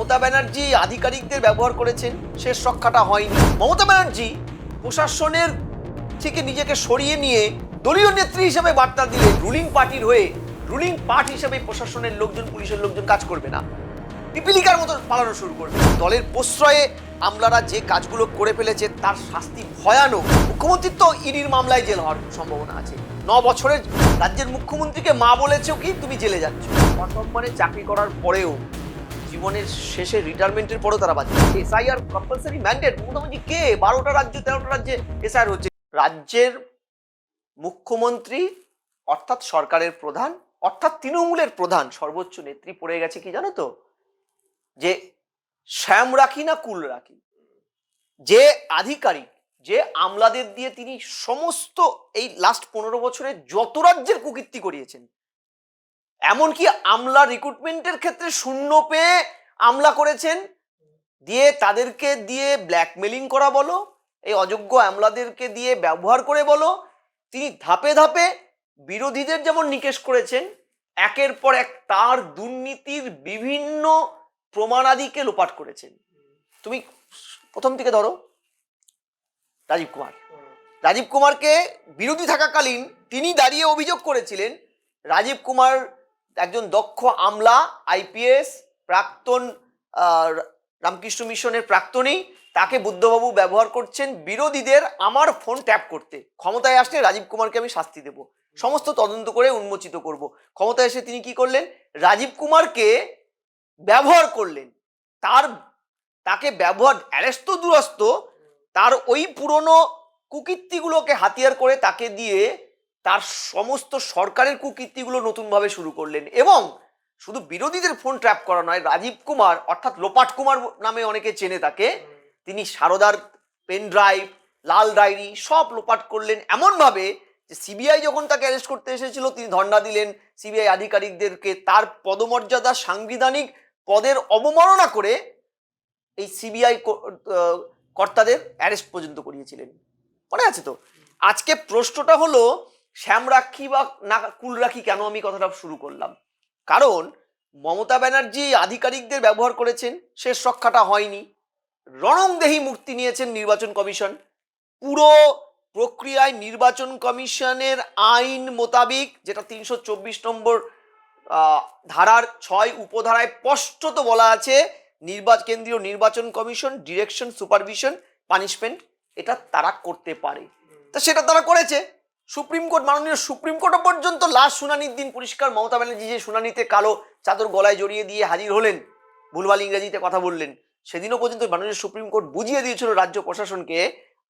মমতা ব্যানার্জি আধিকারিকদের ব্যবহার করেছেন, শেষ রক্ষাটা হয়নি। মমতা ব্যানার্জি প্রশাসনের থেকে নিজেকে সরিয়ে নিয়ে দলীয় নেত্রী হিসেবে বার্তা দিলেন রুলিং পার্টির হয়ে। রুলিং পার্টি হিসেবে প্রশাসনের লোকজন, পুলিশের লোকজন কাজ করবে না, পিপিলিকার মতো পালানো শুরু করবে। দলের প্রশ্রয়ে আমলারা যে কাজগুলো করে ফেলেছে তার শাস্তি ভয়ানক। মুখ্যমন্ত্রীর তো ইডির মামলায় জেল হওয়ার সম্ভাবনা আছে। 9 বছরের রাজ্যের মুখ্যমন্ত্রীকে মা বলেছো কি তুমি জেলে যাচ্ছ। অসম্মানে চাকরি করার পরেও জীবনের শেষে রিটায়ারমেন্টের পরেও তারা বাঁচছে। এসআইআর কম্পালসারি ম্যান্ডেট, মোটামুটি কে 12টা রাজ্য 13টা রাজ্যে এসআইআর হচ্ছে। রাজ্যের মুখ্যমন্ত্রী অর্থাৎ সরকারের প্রধান অর্থাৎ তৃণমূলের প্রধান সর্বোচ্চ নেত্রী পড়ে গেছে কি জানো তো, যে শ্যাম রাখি না কুল রাখি, যে আধিকারিক, যে আমলাদের দিয়ে তিনি সমস্ত এই লাস্ট 15 বছরে যত রাজ্যের কুকীর্তি করিয়েছেন, এমনকি আমলা রিক্রুটমেন্টের ক্ষেত্রে শূন্য পেয়ে আমলা করেছেন, দিয়ে তাদেরকে দিয়ে ব্ল্যাকমেলিং করা বলো, এই অযোগ্য আমলাদেরকে দিয়ে ব্যবহার করে বলো, তিনি ধাপে ধাপে বিরোধীদের যেমন নিকেশ করেছেন, একের পর এক তার দুর্নীতির বিভিন্ন প্রমাণাদিকে লোপাট করেছেন। তুমি প্রথম থেকে ধরো রাজীব কুমারকে বিরোধী থাকাকালীন তিনি দাঁড়িয়ে অভিযোগ করেছিলেন রাজীব কুমার একজন দক্ষ আমলা, আইপিএস, প্রাক্তন রামকৃষ্ণ মিশনের প্রাক্তনী, তাকে বুদ্ধবাবু ব্যবহার করছেন বিরোধীদের আমার ফোন ট্যাপ করতে। ক্ষমতায় আসলে রাজীব কুমারকে আমি শাস্তি দেব, সমস্ত তদন্ত করে উন্মোচিত করব। ক্ষমতায় এসে তিনি কি করলেন, রাজীব কুমারকে ব্যবহার করলেন, তাকে ব্যবহার, অ্যারেস্ট তো দূরস্থ, তার ওই পুরনো কুকীর্তিগুলোকে হাতিয়ার করে তাকে দিয়ে তার সমস্ত সরকারের কুকীর্তিগুলো নতুনভাবে শুরু করলেন। এবং শুধু বিরোধীদের ফোন ট্র্যাপ করা নয়, রাজীব কুমার অর্থাৎ লোপাট কুমার নামে অনেকে চেনে তাকে, তিনি সারদার পেন ড্রাইভ, লাল ডায়েরি সব লোপাট করলেন এমনভাবে যে সিবিআই যখন তাকে অ্যারেস্ট করতে এসেছিল তিনি ধর্ণা দিলেন সিবিআই আধিকারিকদেরকে, তার পদমর্যাদা, সাংবিধানিক পদের অবমাননা করে এই সিবিআই কর্তাদের অ্যারেস্ট পর্যন্ত করিয়েছিলেন, মনে আছে তো। আজকে প্রশ্নটা হলো শ্যাম রাখি বা না কুল রাখি, কেন আমি কথাটা শুরু করলাম, কারণ মমতা ব্যানার্জি আধিকারিকদের ব্যবহার করেছেন, শেষ রক্ষাটা হয়নি। রণংদেহী মূর্তি নিয়েছেন নির্বাচন কমিশন। পুরো প্রক্রিয়ায় নির্বাচন কমিশনের আইন মোতাবিক, যেটা 324 নম্বর ধারার 6 উপধারায় স্পষ্টত বলা আছে, কেন্দ্রীয় নির্বাচন কমিশন ডিরেকশন, সুপারভিশন, পানিশমেন্ট এটা তারা করতে পারে। তা সেটা তারা করেছে। সুপ্রিম কোর্ট, মাননীয় সুপ্রিম কোর্টও পর্যন্ত লাস্ট শুনানির দিন পরিষ্কার মমতা ব্যানার্জি যে শুনানিতে কালো চাদর গলায় জড়িয়ে দিয়ে হাজির হলেন, ভুলভাল ইংরেজিতে কথা বললেন, সেদিনও পর্যন্ত মাননীয় সুপ্রিম কোর্ট বুঝিয়ে দিয়েছিল রাজ্য প্রশাসনকে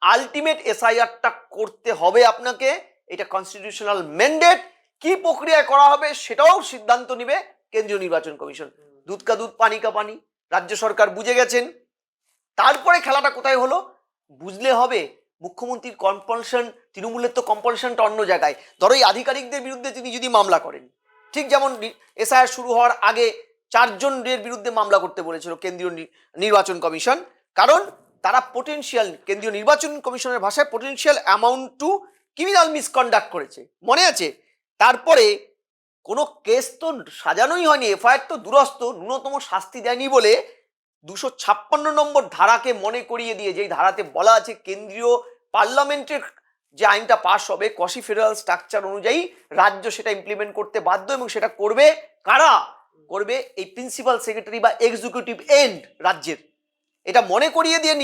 আলটিমেট এসআইআরটা করতে হবে আপনাকে, এটা কনস্টিটিউশনাল ম্যান্ডেট। কি প্রক্রিয়ায় করা হবে সেটাও সিদ্ধান্ত নেবে কেন্দ্রীয় নির্বাচন কমিশন। দুধ কা দুধ পানি কা পানি, রাজ্য সরকার বুঝে গেছেন। তারপরে খেলাটা কোথায় হলো বুঝলে হবে, মুখ্যমন্ত্রীর কম্পালশন, তৃণমূলের তো কম্পালশনটা অন্য জায়গায়। ধরো এই আধিকারিকদের বিরুদ্ধে তিনি যদি মামলা করেন, ঠিক যেমন এসআইআর শুরু হওয়ার আগে 4 জনের বিরুদ্ধে মামলা করতে বলেছিল কেন্দ্রীয় নির্বাচন কমিশন, কারণ তারা পোটেনশিয়াল, কেন্দ্রীয় নির্বাচন কমিশনের ভাষায় potential amount two criminal misconduct করেছে, মনে আছে। তারপরে কোনো কেস তো সাজানোই হয়নি, এফআইআর তো দূরস্থ, ন্যূনতম শাস্তি দেয়নি বলে 256 নম্বর ধারাকে মনে করিয়ে দিয়ে, যেই ধারাতে বলা আছে কেন্দ্রীয় পার্লামেন্টের যে আইনটা পাস হবে কসি ফেডারেল স্ট্রাকচার অনুযায়ী রাজ্য সেটা ইমপ্লিমেন্ট করতে বাধ্য, এবং সেটা করবে কারা, করবে এই প্রিন্সিপাল সেক্রেটারি বা এক্সিকিউটিভ এন্ড রাজ্যের। এটা মনে করিয়ে দিয়ে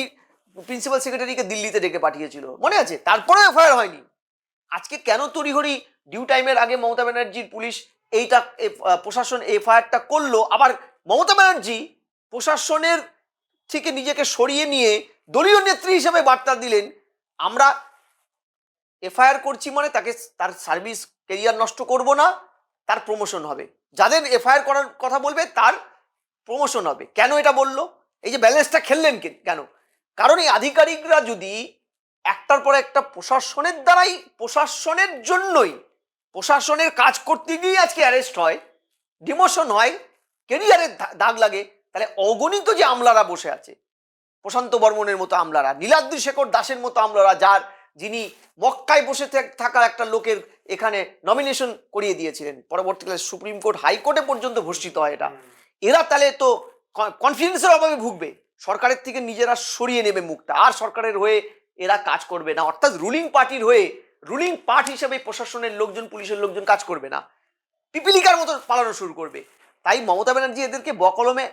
প্রিন্সিপাল সেক্রেটারিকে দিল্লিতে ডেকে পাঠিয়েছিল, মনে আছে। তারপরে এফআইআর হয়নি। আজকে কেন তড়িঘড়ি ডিউ টাইমের আগে মমতা ব্যানার্জির পুলিশ এইটা প্রশাসন এফআইআরটা করলো, আবার মমতা ব্যানার্জি প্রশাসনের থেকে নিজেকে সরিয়ে নিয়ে দলীয় নেত্রী হিসেবে বার্তা দিলেন আমরা এফআইআর করছি মানে তাকে, তার সার্ভিস ক্যারিয়ার নষ্ট করব না, তার প্রমোশন হবে, যাদের এফআইআর করার কথা বলবে তার প্রমোশন হবে। কেন এটা বললো, এই যে ব্যালেন্সটা খেললেন কেন, কারণ এই আধিকারিকরা যদি একটার পর একটা প্রশাসনের দ্বারাই, প্রশাসনের জন্যই, প্রশাসনের কাজ করতে গিয়ে আজকে অ্যারেস্ট হয়, ডিমোশন হয়, ক্যারিয়ারের দাগ লাগে, তাহলে অগণিত যে আমলারা বসে আছে, প্রশান্ত বর্মনের মতো আমলারা, নীলাদ্রি শেখর দাসের মতো আমলারা, যিনি মক্কায় বসে থাকা একটা লোকের এখানে নমিনেশন করিয়ে দিয়েছিলেন, পরবর্তীকালে সুপ্রিম কোর্ট, হাইকোর্টে পর্যন্ত ভর্ষিত হয় এটা, এরা তাহলে তো কনফিডেন্সের অভাবে ভুগবে, সরকারের থেকে নিজেরা সরিয়ে নেবে মুখটা, আর সরকারের হয়ে এরা কাজ করবে না, অর্থাৎ রুলিং পার্টির হয়ে রুলিং পার্ট হিসেবে প্রশাসনের লোকজন, পুলিশের লোকজন কাজ করবে না, পিপিলিকার মতো পালানো শুরু করবে। তাই মমতা ব্যানার্জি এদেরকে বকলমে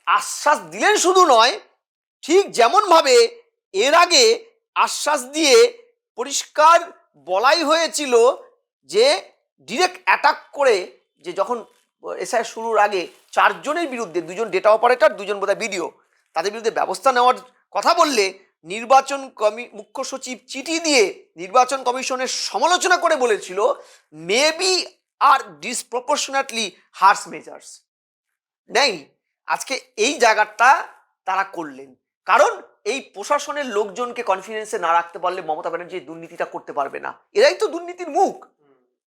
আশ্বাস দিলেন, শুধু নয়, ঠিক যেমন ভাবে এর আগে আশ্বাস দিয়ে পরিষ্কার বলাই হয়েছিল যে ডিরেক্ট অ্যাটাক করে, যে যখন এসআই শুরুর আগে 4 জনের বিরুদ্ধে, 2জন ডেটা অপারেটর, 2জন বোধহয় বিডিও, তাদের বিরুদ্ধে ব্যবস্থা নেওয়ার কথা বললে নির্বাচন মুখ্য সচিব চিঠি দিয়ে নির্বাচন কমিশনের সমালোচনা করে বলেছিল মেবি আর ডিসপ্রপোর্শনেটলি হার্স মেজার্স নেই। আজকে এই জায়গাটা তারা করলেন, কারণ এই প্রশাসনের লোকজনকে কনফিডেন্সে না রাখতে পারলে মমতা ব্যানার্জি দুর্নীতিটা করতে পারবে না, এরাই তো দুর্নীতির মুখ।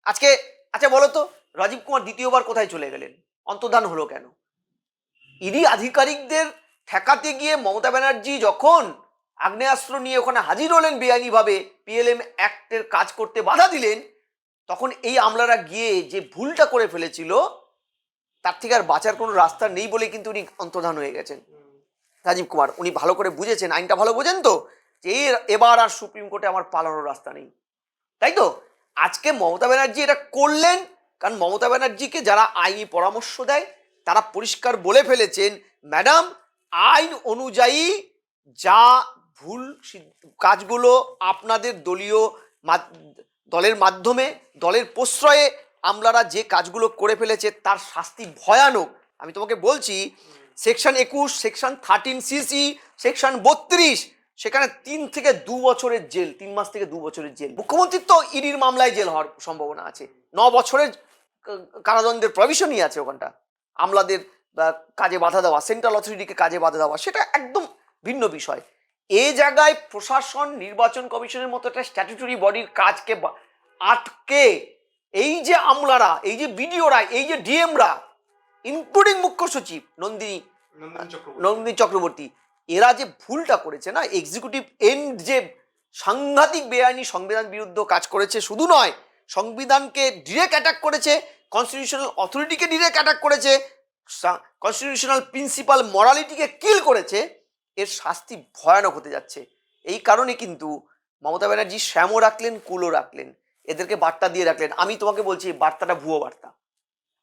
আজকে আচ্ছা বলো তো, রাজীব কুমার দ্বিতীয়বার কোথায় চলে গেলেন, অন্তর্ধান হলো কেন? ইডি আধিকারিকদের ঠেকাতে গিয়ে মমতা ব্যানার্জি যখন আগ্নেয়াস্ত্র নিয়ে ওখানে হাজির হলেন বেআইনিভাবে, পিএলএম অ্যাক্টের কাজ করতে বাধা দিলেন, তখন এই আমলারা গিয়ে যে ভুলটা করে ফেলেছিল তার থেকে আর বাঁচার কোনো রাস্তা নেই বলে কিন্তু উনি অন্তর্ধান হয়ে গেছেন। রাজীব কুমার উনি ভালো করে বুঝেছেন, আইনটা ভালো বোঝেন তো, যে এবার আর সুপ্রিম কোর্টে আমার পালানোর রাস্তা নেই। তাই তো আজকে মমতা ব্যানার্জি এটা করলেন, কারণ মমতা ব্যানার্জিকে যারা আইনি পরামর্শ দেয় তারা পরিষ্কার বলে ফেলেছেন, ম্যাডাম আইন অনুযায়ী যা ভুল কাজগুলো আপনাদের দলের মাধ্যমে, দলের প্রশ্রয়ে আমলারা যে কাজগুলো করে ফেলেছে তার শাস্তি ভয়ানক। আমি তোমাকে বলছি, সেকশন 21, সেকশন 13cc, সেকশন 32, সেখানে 3 থেকে 2 বছরের জেল, 3 মাস থেকে 2 বছরের জেল। মুখ্যমন্ত্রীর তো ইডির মামলায় জেল হওয়ার সম্ভাবনা আছে, 9 বছরের কারাদণ্ডের প্রভিশনই আছে ওখানটা। আমলাদের কাজে বাধা দেওয়া, সেন্ট্রাল অথরিটিকে কাজে বাধা দেওয়া, সেটা একদম ভিন্ন বিষয়। এই জায়গায় প্রশাসন, নির্বাচন কমিশনের মতো একটা স্ট্যাটুটরি বডির কাজকে আটকে এই যে আমলারা, এই যে বিডিওরা, এই যে ডিএমরা, ইনক্লুডিং মুখ্য সচিব নন্দিনী চক্রবর্তী, এরা যে ভুলটা করেছে না, এক্সিকিউটিভ এন্ড যে সাংঘাতিক বেআইনি সংবিধান বিরুদ্ধ কাজ করেছে, শুধু নয় সংবিধানকে ডিরেক্ট অ্যাটাক করেছে, কনস্টিটিউশনাল অথরিটিকে ডিরেক্ট অ্যাটাক করেছে, কনস্টিটিউশনাল প্রিন্সিপাল মরালিটিকে কিল করেছে, এর শাস্তি ভয়ানক হতে যাচ্ছে। এই কারণে কিন্তু মমতা ব্যানার্জি শ্যামও রাখলেন, কুলও রাখলেন, এদেরকে বার্তা দিয়ে রাখলেন। আমি তোমাকে বলছি বার্তাটা ভুয়ো বার্তা,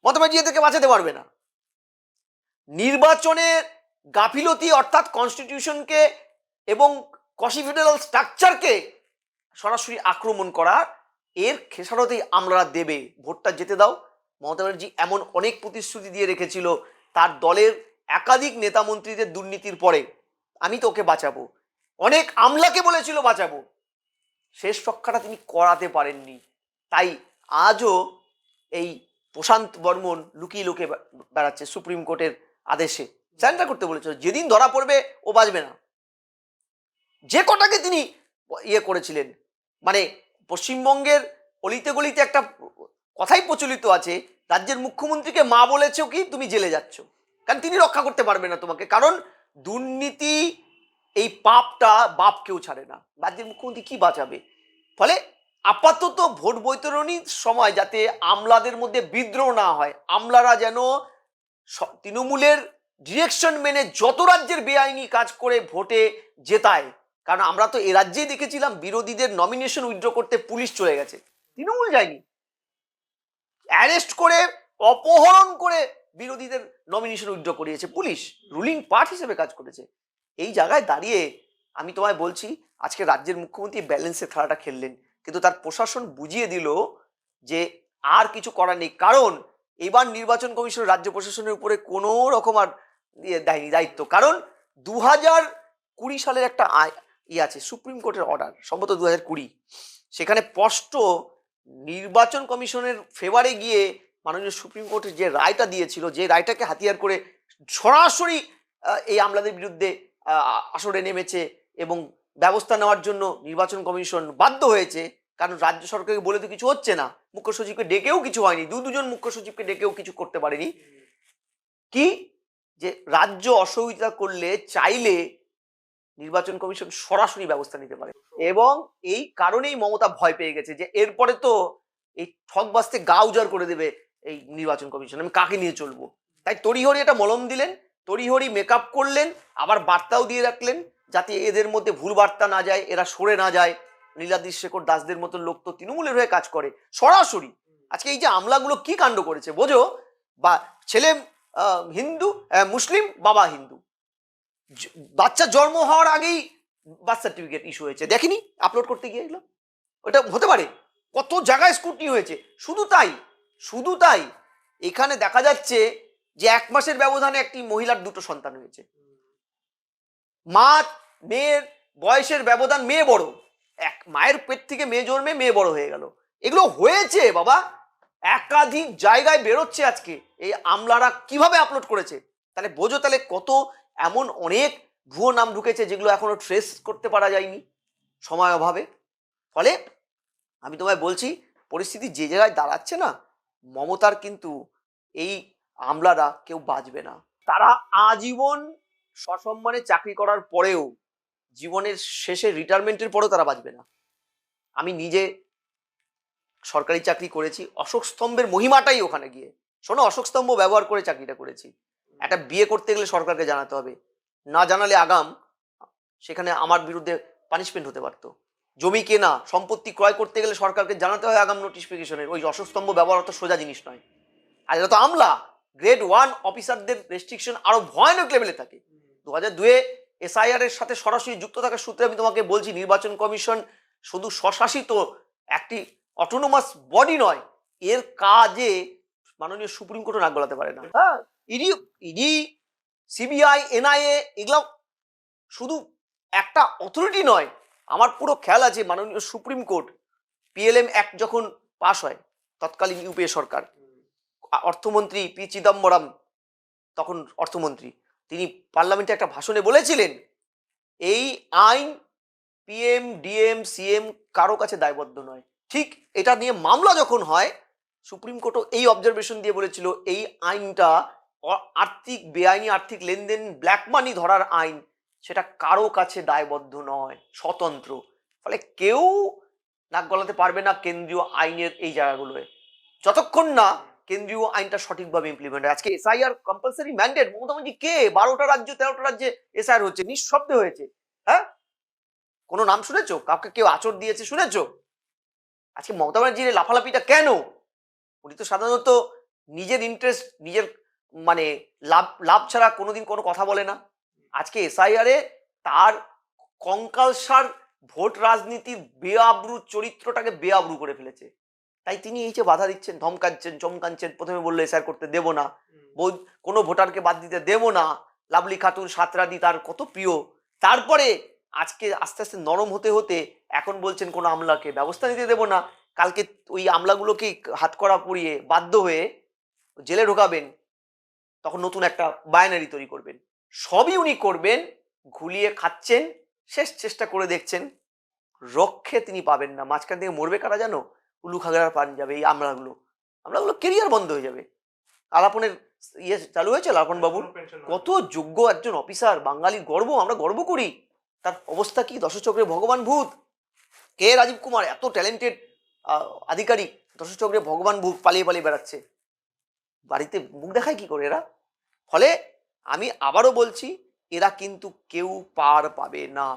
মমতা ব্যানার্জি এদেরকে বাঁচাতে পারবে না। নির্বাচনের গাফিলতি অর্থাৎ কনস্টিটিউশনকে এবং কনস্টিটিউশনাল স্ট্রাকচারকে সরাসরি আক্রমণ করার এর খেসারতেই আমলারা দেবে। ভোটটা যেতে দাও। মমতা ব্যানার্জি এমন অনেক প্রতিশ্রুতি দিয়ে রেখেছিল তার দলের একাধিক নেতা মন্ত্রীদের দুর্নীতির পরে, আমি তো ওকে বাঁচাবো, অনেক আমলাকে বলেছিল বাঁচাবো, শেষ রক্ষাটা তিনি করাতে পারেননি। তাই আজও এই প্রশান্ত বর্মন লুকিয়ে লুকিয়ে বেড়াচ্ছে সুপ্রিম কোর্টের আদেশে, স্যারেন্ডার করতে বলেছিল। যেদিন ধরা পড়বে ও বাঁচবে না। যে কটাকে তিনি ইয়ে করেছিলেন, মানে পশ্চিমবঙ্গের অলিতে গলিতে একটা কথাই প্রচলিত আছে, রাজ্যের মুখ্যমন্ত্রীকে মা বলেছো কি তুমি জেলে যাচ্ছ, কারণ তিনি রক্ষা করতে পারবে না তোমাকে, কারণ দুর্নীতি এই পাপটা বাপ কেউ ছাড়ে না। রাজ্যের মুখ্যমন্ত্রী কি বাঁচাবে? ফলে আপাতত ভোট বৈতরণীর সময় যাতে আমলাদের মধ্যে বিদ্রোহ না হয়, আমলারা যেন তৃণমূলের ডিরেকশন মেনে যত রাজ্যের বেআইনি কাজ করে ভোটে জেতায়, কারণ আমরা তো এ রাজ্যেই দেখেছিলাম বিরোধীদের নমিনেশন উইথড্র করতে পুলিশ চলে গেছে, তৃণমূল যায়নি, অ্যারেস্ট করে অপহরণ করে বিরোধীদের নমিনেশন উইথড্র করিয়েছে পুলিশ, রুলিং পার্ট হিসেবে কাজ করেছে। এই জায়গায় দাঁড়িয়ে আমি তোমায় বলছি, আজকে রাজ্যের মুখ্যমন্ত্রী ব্যালেন্সের খেলাটা খেললেন, কিন্তু তার প্রশাসন বুঝিয়ে দিল যে আর কিছু করার নেই, কারণ এবার নির্বাচন কমিশন রাজ্য প্রশাসনের উপরে কোনো রকম আর দেয়নি দায়িত্ব, কারণ 2020 সালের একটা আছে সুপ্রিম কোর্টের অর্ডার, সম্ভবত 2020, সেখানে স্পষ্ট নির্বাচন কমিশনের ফেভারে গিয়ে মাননীয় সুপ্রিম কোর্টের যে রায়টা দিয়েছিল, যে রায়টাকে হাতিয়ার করে সরাসরি এই আমলাদের বিরুদ্ধে আসরে নেমেছে এবং ব্যবস্থা নেওয়ার জন্য নির্বাচন কমিশন বাধ্য হয়েছে, কারণ রাজ্য সরকারকে বলে তো কিছু হচ্ছে না, মুখ্য সচিবকে ডেকেও কিছু হয়নি, দুজন মুখ্য সচিবকে ডেকেও কিছু করতে পারেনি, কি যে রাজ্য অসহযোগিতা করলে চাইলে নির্বাচন কমিশন সরাসরি ব্যবস্থা নিতে পারে। এবং এই কারণেই মমতা ভয় পেয়ে গেছে যে এরপরে তো এই ঠকবাজতে গা উজাড় করে দেবে এই নির্বাচন কমিশন, আমি কাকে নিয়ে চলবো, তাই তড়িঘড়ি এটা মলম দিলেন তড়িহড়ি মেকআপ করলেন, আবার বার্তাও দিয়ে রাখলেন যাতে এদের মধ্যে ভুল বার্তা না যায়, এরা সরে না যায়। নীলাদ্রি শেখর দাসদের মতো লোক তো তৃণমূলের হয়ে কাজ করে সরাসরি। আজকে এই যে আমলাগুলো কি কাণ্ড করেছে বোঝো, বা ছেলে হিন্দু, মুসলিম, বাবা হিন্দু, বাচ্চা জন্ম হওয়ার আগেই বার্থ সার্টিফিকেট ইস্যু হয়েছে, দেখেনি আপলোড করতে গিয়ে এগুলো? ওটা হতে পারে? কত জায়গায় স্ক্রুটনি হয়েছে। শুধু তাই এখানে দেখা যাচ্ছে যে 1 মাসের ব্যবধানে একটি মহিলার 2টো সন্তান হয়েছে। মা মেয়ের বয়সের ব্যবধান, মেয়ে বড়, এক মায়ের পেট থেকে মেয়ে জন্মে মেয়ে বড় হয়ে গেল। এগুলো হয়েছে বাবা, একাধিক জায়গায় বেরোচ্ছে। আজকে এই আমলারা কিভাবে আপলোড করেছে, তাহলে বোঝো তাহলে কত এমন অনেক ভুয়ো নাম ঢুকেছে যেগুলো এখনো ট্রেস করতে পারা যায়নি সময় অভাবে। ফলে আমি তোমায় বলছি, পরিস্থিতি যে জায়গায় দাঁড়াচ্ছে না, মমতার কিন্তু এই আমলারা কেউ বাঁচবে না। তারা আজীবন সসম্মানে চাকরি করার পরেও, জীবনের শেষে রিটায়ারমেন্টের পরেও তারা বাঁচবে না। আমি নিজে সরকারি চাকরি করেছি, অশোক স্তম্ভের মহিমাটাই ওখানে গিয়ে শোনো। অশোক স্তম্ভ ব্যবহার করে চাকরিটা করেছি। একটা বিয়ে করতে গেলে সরকারকে জানাতে হবে, না জানালে আগাম সেখানে আমার বিরুদ্ধে পানিশমেন্ট হতে পারতো। জমি কেনা, সম্পত্তি ক্রয় করতে গেলে সরকারকে জানাতে হয় আগাম নোটিফিকেশনের। ওই অশোক স্তম্ভ ব্যবহার অত সোজা জিনিস নয়। আর এটা তো আমলা, গ্রেড 1 অফিসারদের রেস্ট্রিকশন আরো ভয়ানক লেভেলে থাকে। 2002 SIR এর সাথে সরাসরি যুক্ত থাকার সূত্রে আমি তোমাকে বলছি, নির্বাচন কমিশন শুধু স্বশাসিত একটি অটোনোমাস বডি নয়, এর কাজে মাননীয় সুপ্রিম কোর্টও নাক গলাতে পারে না। হ্যাঁ, ইডি, CBI, NIA এগুলো শুধু একটা অথরিটি নয়। আমার পুরো খেয়াল আছে মাননীয় সুপ্রিম কোর্ট PLM অ্যাক্ট যখন পাশ হয়, তৎকালীন ইউপিএ সরকার, অর্থমন্ত্রী পি চিদম্বরম তখন অর্থমন্ত্রী, তিনি পার্লামেন্টে একটা ভাষণে বলেছিলেন এই আইন PM, DM, CM কারো কাছে দায়বদ্ধ নয়। ঠিক এটা নিয়ে মামলা যখন হয়, সুপ্রিম কোর্টও এই অবজারভেশন দিয়ে বলেছিল এই আইনটা আর্থিক বেআইনি আর্থিক লেনদেন, ব্ল্যাক মানি ধরার আইন, সেটা কারো কাছে দায়বদ্ধ নয়, স্বতন্ত্র। ফলে কেউ নাক গলাতে পারবে না কেন্দ্রীয় আইনের এই জায়গাগুলোয়, যতক্ষণ না কেন্দ্রীয় আইনটা সঠিকভাবে ইমপ্লিমেন্ট হয়। আজকে SIR compulsory mandate, Mamata Banerjee কে 12টা রাজ্য 13টা রাজ্যে SIR হচ্ছে, নিঃশব্দে হয়েছে। হ্যাঁ, কোনো নাম শুনেছো? কাউকে কেউ আচর দিয়েছে শুনেছো? আজকে মমতা ব্যানার্জির লাফালাফিটা কেন? উনি তো সাধারণত নিজের ইন্টারেস্ট, নিজের মানে লাভ ছাড়া কোনোদিন কোনো কথা বলে না। আজকে SIR এ তার কঙ্কালসার ভোট রাজনীতির বেআব্রু চরিত্রটাকে বেআব্রু করে ফেলেছে। তাই তিনি এই যে বাধা দিচ্ছেন, ধমকাচ্ছেন, চমকাচ্ছেন। প্রথমে বললো SIR করতে দেবো না, কোনো ভোটারকে বাদ দিতে দেবো না, লাভলি খাতুন সাঁতরাদি তার কত প্রিয়। তারপরে আজকে আস্তে আস্তে নরম হতে হতে এখন বলছেন কোনো আমলাকে ব্যবস্থা নিতে দেবো না। কালকে ওই আমলাগুলোকে হাতকড়া পরিয়ে বাধ্য হয়ে জেলে ঢোকাবেন, তখন নতুন একটা বায়নারি তৈরি করবেন। সবই উনি করবেন, ঘুলিয়ে খাচ্ছেন, শেষ চেষ্টা করে দেখছেন, রক্ষে তিনি পাবেন না। মাঝখান থেকে মরবে কারা জানো? উলু খাগড়ার পান যাবে এই আমলাগুলো কেরিয়ার বন্ধ হয়ে যাবে। আলাপনের ইয়ে চালু হয়েছে, লালপন বাবুর কত যোগ্য একজন অফিসার, বাঙালির গর্ব, আমরা গর্ব করি। তার অবস্থা কি? দশচক্রে ভগবান ভূত। কে রাজীব কুমার এত ট্যালেন্টেড আধিকারিক, দশচক্রে ভগবান ভূত পালিয়ে পালিয়ে বেড়াচ্ছে, বাড়িতে মুখ দেখায় কি করে এরা? ফলে আমি আবারও বলছি, এরা কিন্তু কেউ পার পাবে না।